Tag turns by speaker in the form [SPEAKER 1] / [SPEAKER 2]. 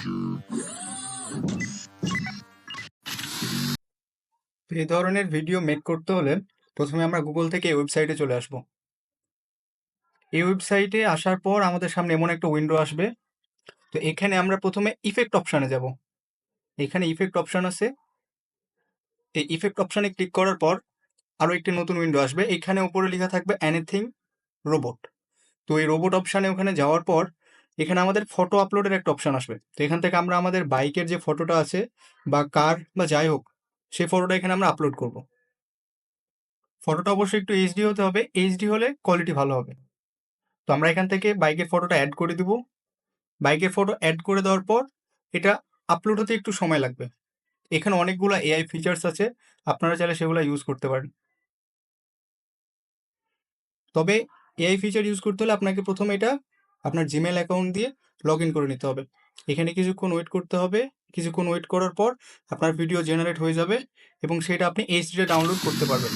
[SPEAKER 1] তো এই ধরনের ভিডিও মেক করতে হলে প্রথমে আমরা গুগল থেকে এই ওয়েবসাইটে চলে আসব। এই ওয়েবসাইটে আসার পর আমাদের সামনে এমন একটা উইন্ডো আসবে। তো এখানে আমরা প্রথমে ইফেক্ট অপশানে যাব। এখানে ইফেক্ট অপশান আছে। এই ইফেক্ট অপশানে ক্লিক করার পর আরও একটি নতুন উইন্ডো আসবে। এখানে উপরে লেখা থাকবে এনিথিং রোবট। তো এই রোবট অপশানে ওখানে যাওয়ার পর এখানে আমাদের ফটো আপলোডের একটা অপশান আসবে। তো এখান থেকে আমরা আমাদের বাইকের যে ফটোটা আছে বা কার বা যাই হোক, সেই ফটোটা এখানে আমরা আপলোড করব। ফটোটা অবশ্যই একটু এইচডি হতে হবে। এইচডি হলে কোয়ালিটি ভালো হবে। তো আমরা এখান থেকে বাইকের ফটোটা অ্যাড করে দিব। বাইকের ফটো অ্যাড করে দেওয়ার পর এটা আপলোড হতে একটু সময় লাগবে। এখানে অনেকগুলো এআই ফিচার্স আছে, আপনারা চাইলে সেগুলো ইউজ করতে পারেন। তবে এআই ফিচার ইউজ করতে হলে আপনাকে প্রথমে এটা আপনার জিমেল অ্যাকাউন্ট দিয়ে লগ ইন করে নিতে হবে। এখানে কিছুক্ষণ ওয়েট করতে হবে। কিছুক্ষণ ওয়েট করার পর আপনার ভিডিও জেনারেট হয়ে যাবে এবং সেটা আপনি এইচডিতে ডাউনলোড করতে পারবেন।